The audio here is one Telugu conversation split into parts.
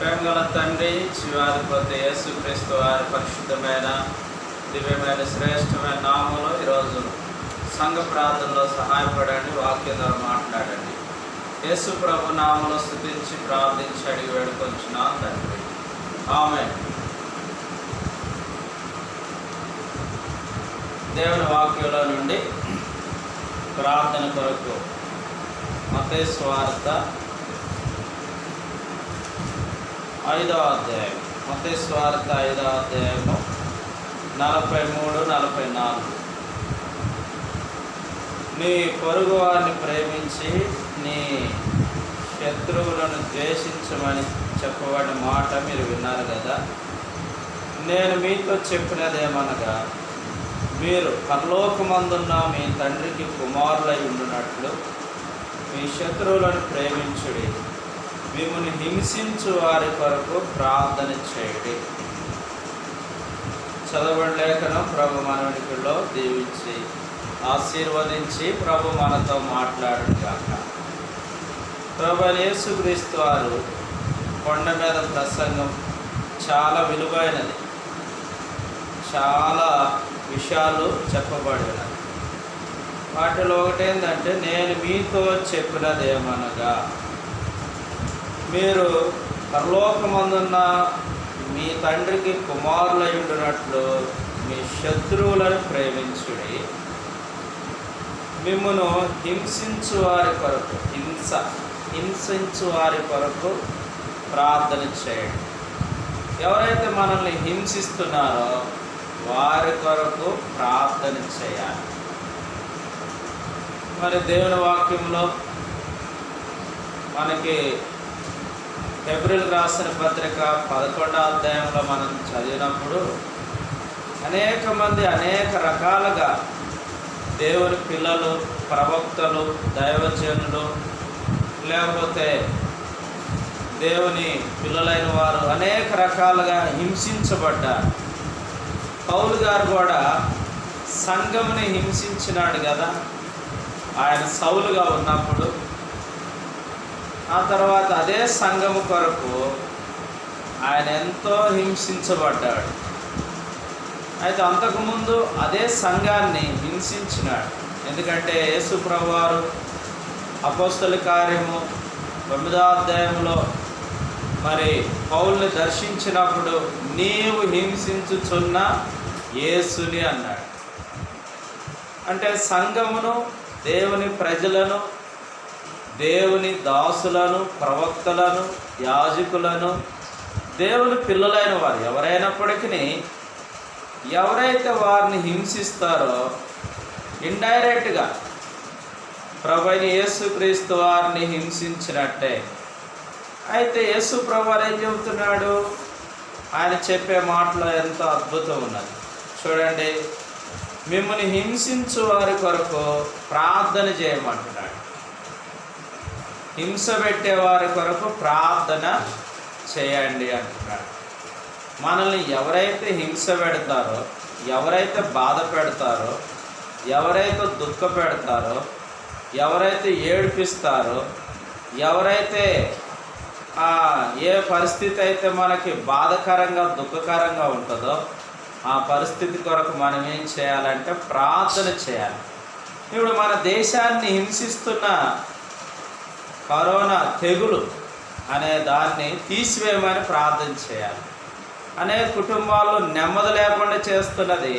ప్రేమగల తండ్రి, జీవాధిపతి యేసుక్రీస్తు వారి పరిశుద్ధమైన దివ్యమైన శ్రేష్టమైన నామంలో ఈరోజు సంఘ ప్రార్థనలో సహాయపడండి, వాక్యం ద్వారా మాట్లాడండి. యేసు ప్రభు నామంలో స్తుతించి ప్రార్థించి అడిగి వేడుకొంచున్నాం తండ్రి, ఆమేన్. దేవుని వాక్యంలో నుండి ప్రార్థన కొరకు మత్తయి సువార్త 5వ అధ్యాయం, మత్తయి సువార్త 5వ అధ్యాయము 43-44. నీ పొరుగు వారిని ప్రేమించి నీ శత్రువులను ద్వేషించమని చెప్పబడిన మాట మీరు విన్నారు కదా. నేను మీతో చెప్పినదేమనగా, మీరు పరలోకమందున్న మీ తండ్రికి కుమారులై ఉండునట్లు మీ శత్రువులను ప్రేమించుడి, మిమ్మల్ని హింసించు వారి కొరకు ప్రార్థన చేయుడి. చదవబడిన లేఖనం ప్రభు మన వెనుకల్లో దీవించి ఆశీర్వదించి ప్రభు మనతో మాట్లాడును గాక. ప్రభు యేసుక్రీస్తు వారు కొండ మీద ప్రసంగం చాలా విలువైనది, చాలా విషయాలు చెప్పబడి ఉన్నాయి. వాటిలో ఒకటేంటంటే, నేను మీతో చెప్పినదేమనగా, మీరు పరలోకమందున్న మీ తండ్రికి కుమారులై ఉండునట్లు మీ శత్రువులను ప్రేమించుడి, మిమ్మును హింసించు వారి కొరకు హింసించు వారి కొరకు ప్రార్థన చేయండి. ఎవరైతే మనల్ని హింసిస్తున్నారో వారి కొరకు ప్రార్థన చేయాలి. మరి దేవుని వాక్యంలో మనకి హెబ్రీయులకు రాసిన పత్రిక 11వ అధ్యాయంలో మనం చదివినప్పుడు అనేక మంది అనేక రకాలుగా దేవుని పిల్లలు, ప్రవక్తలు, దైవజనులు, లేకపోతే దేవుని పిల్లలైన వారు అనేక రకాలుగా హింసించబడ్డారు. పౌలు గారు కూడా సంఘముని హింసించినాడు కదా. ఆయన సౌలుగా ఉన్నప్పుడు ఆ తర్వాత అదే సంఘము కొరకు ఆయన ఎంతో హింసించబడ్డాడు. అయితే అంతకుముందు అదే సంఘాన్ని హింసించినాడు. ఎందుకంటే యేసు ప్రభువారు అపోస్తల కార్యము 9వ అధ్యాయంలో మరి పౌల్ని దర్శించినప్పుడు, నీవు హింసించుచున్న యేసుని అన్నాడు. అంటే సంఘమును, దేవుని ప్రజలను, దేవుని దాసులను, ప్రవక్తలను, యాజకులను, దేవుని పిల్లలైన వారు ఎవరైనప్పటికీ ఎవరైతే వారిని హింసిస్తారో ఇండైరెక్ట్గా ప్రభువైన యేసుక్రీస్తు వారిని హింసించినట్టే. అయితే యేసు ప్రభువారు ఏం చెబుతున్నాడు? ఆయన చెప్పే మాటలో ఎంతో అద్భుతం ఉన్నది. చూడండి, మిమ్మల్ని హింసించు వారి కొరకు ప్రార్థన చేయమంటున్నాడు. హింస పెట్టే వారి కొరకు ప్రార్థన చేయండి అంటున్నాడు. మనల్ని ఎవరైతే హింస పెడతారో, ఎవరైతే బాధ పెడతారో, ఎవరైతే దుఃఖ పెడతారో, ఎవరైతే ఏడిపిస్తారో, ఎవరైతే ఏ పరిస్థితి అయితే మనకి బాధకరంగా దుఃఖకరంగా ఉంటుందో ఆ పరిస్థితి కొరకు మనం ఏం చేయాలంటే ప్రార్థన చేయాలి. ఇప్పుడు మన దేశాన్ని హింసిస్తున్న కరోనా తెగులు అనే దాన్ని తీసివేయమని ప్రార్థన చేయాలి. అనేక కుటుంబాల్లో నెమ్మది లేకుండా చేస్తున్నది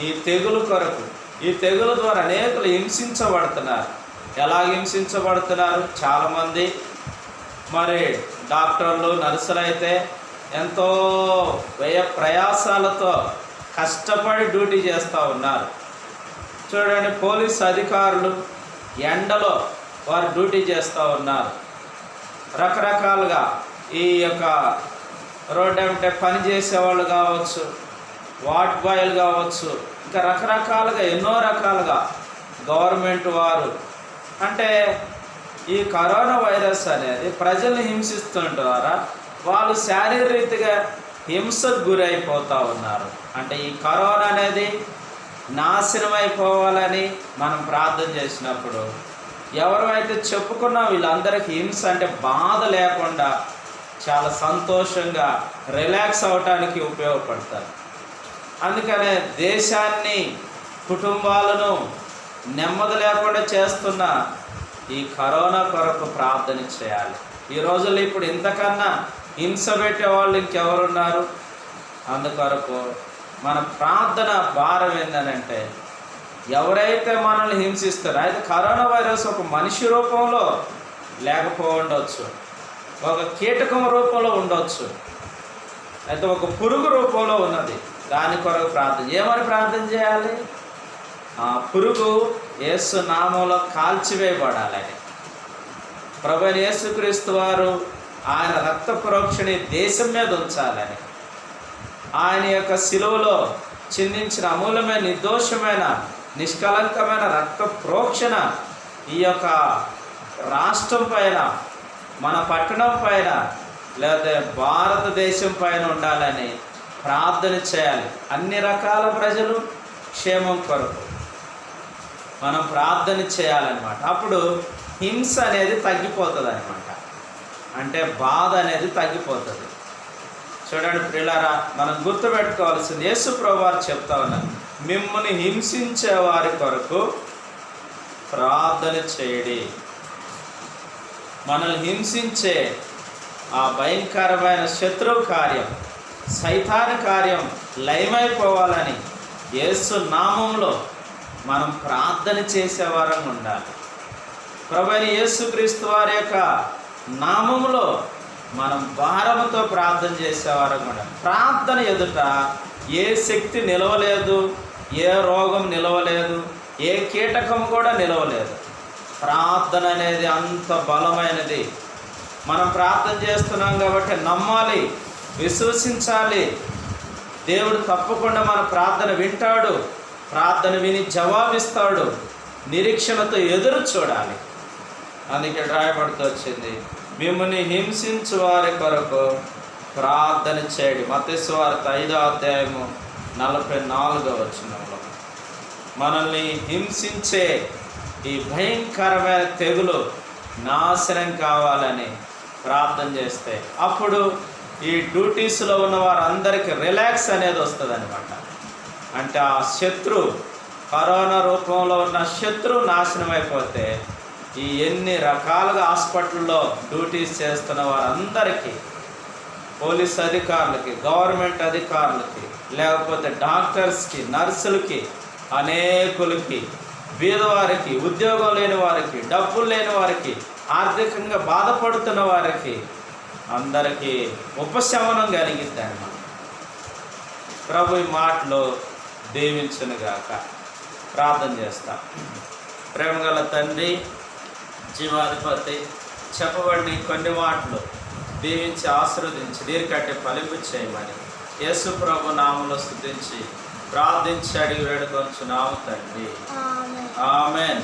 ఈ తెగులు కొరకు. ఈ తెగులు ద్వారా అనేకులు హింసించబడుతున్నారు. ఎలా హింసించబడుతున్నారు? చాలామంది మరి డాక్టర్లు, నర్సులు అయితే ఎంతో వ్యయ ప్రయాసాలతో కష్టపడి డ్యూటీ చేస్తూ ఉన్నారు. చూడండి, పోలీస్ అధికారులు ఎండలో వారు డ్యూటీ చేస్తూ ఉన్నారు. రకరకాలుగా ఈ యొక్క రోడ్డు అంటే పని చేసేవాళ్ళు కావచ్చు, వార్డ్ బాయ్లు కావచ్చు, ఇంకా రకరకాలుగా ఎన్నో రకాలుగా గవర్నమెంట్ వారు. అంటే ఈ కరోనా వైరస్ అనేది ప్రజల్ని హింసిస్తుంటారా, వాళ్ళు శారీరకంగా హింసకు గురైపోతూ ఉన్నారు. అంటే ఈ కరోనా అనేది నాశనం అయిపోవాలని మనం ప్రార్థన చేసినప్పుడు ఎవరైతే చెప్పుకున్నా వీళ్ళందరికీ హింస అంటే బాధ లేకుండా చాలా సంతోషంగా రిలాక్స్ అవటానికి ఉపయోగపడతారు. అందుకనే దేశాన్ని, కుటుంబాలను నెమ్మది లేకుండా చేస్తున్న ఈ కరోనా కొరకు ప్రార్థన చేయాలి. ఈ రోజుల్లో ఇప్పుడు ఇంతకన్నా హింస పెట్టే వాళ్ళు ఇంకెవరున్నారు? అందుకొరకు మన ప్రార్థన భారం ఏంటంటే, ఎవరైతే మనల్ని హింసిస్తారో, అయితే కరోనా వైరస్ ఒక మనిషి రూపంలో లేకపోవచ్చు, ఒక కీటకం రూపంలో ఉండొచ్చు, అయితే ఒక పురుగు రూపంలో ఉన్నది. దాని కొరకు ప్రార్థన ఏమని ప్రార్థన చేయాలి? ఆ పురుగు యేసు నామంలో కాల్చివేయబడాలని. ప్రభువైన యేసుక్రీస్తు వారు ఆయన రక్త ప్రోక్షణి దేశం మీద ఉంచాలని, ఆయన యొక్క శిలువలో చిందించిన అమూల్యమైన, నిర్దోషమైన, నిష్కలంకమైన రక్త ప్రోక్షణ ఈ యొక్క రాష్ట్రం పైన, మన పట్టణం పైన, లేకపోతే భారతదేశం పైన ఉండాలని ప్రార్థన చేయాలి. అన్ని రకాల ప్రజలు క్షేమం కొరకు మనం ప్రార్థన చేయాలన్నమాట. అప్పుడు హింస అనేది తగ్గిపోతుంది అనమాట. అంటే బాధ అనేది తగ్గిపోతుంది. చూడండి ప్రియులారా, మనం గుర్తుపెట్టుకోవాల్సింది, యేసు ప్రభువారు చెప్తా ఉన్నారు, మిమ్మల్ని హింసించే వారి కొరకు ప్రార్థన చేయడి. మనల్ని హింసించే ఆ భయంకరమైన శత్రువు కార్యం, సైతాను కార్యం లయమైపోవాలని యేసు నామంలో మనం ప్రార్థన చేసేవారం ఉండాలి. ప్రభువైన యేసుక్రీస్తు వారి యొక్క నామంలో మనం భారముతో ప్రార్థన చేసేవారం ఉండాలి. ప్రార్థన ఎదుట ఏ శక్తి నిలవలేదు, ఏ రోగం నిలవలేదు, ఏ కీటకం కూడా నిలవలేదు. ప్రార్థన అనేది అంత బలమైనది. మనం ప్రార్థన చేస్తున్నాం కాబట్టి నమ్మాలి, విశ్వసించాలి. దేవుడు తప్పకుండా మన ప్రార్థన వింటాడు, ప్రార్థన విని జవాబిస్తాడు. నిరీక్షణతో ఎదురు చూడాలి. అందుకే రాయబడుతూ వచ్చింది, మిమ్మల్ని హింసించు వారి కొరకు ప్రార్థన చేయడి. మత్తయి సువార్త 5వ అధ్యాయము 44వ వచనంలో మనల్ని హింసించే ఈ భయంకరమైన తెగులు నాశనం కావాలని ప్రార్థన చేస్తే అప్పుడు ఈ డ్యూటీస్లో ఉన్న వారందరికీ రిలాక్స్ అనేది వస్తుంది అనమాట. అంటే ఆ శత్రు, కరోనా రూపంలో ఉన్న శత్రు నాశనం అయిపోతే ఈ ఎన్ని రకాలుగా హాస్పిటల్లో డ్యూటీస్ చేస్తున్న వారందరికీ, పోలీస్ అధికారులకి, గవర్నమెంట్ అధికారులకి, లేకపోతే డాక్టర్స్కి, నర్సులకి, అనేకులకి, బీదవారికి, ఉద్యోగం లేని వారికి, డబ్బులు లేని వారికి, ఆర్థికంగా బాధపడుతున్న వారికి అందరికీ ఉపశమనం కలిగిద్ది అన్నమాట. ప్రభు ఈ మాటలో దీవించునుగాక. ప్రార్థన చేస్తాం. ప్రేమగల తండ్రి, జీవాధిపతి, చెప్పబడిన కొన్ని మాటలు దీవించి ఆశీర్వదించి దీనికంటే ఫలింపు చేయమని యేసు ప్రభు నామంలో స్తుతించి ప్రార్థించి అడిగి వేడుకొంచున్నాము తండ్రి. ఆమేన్.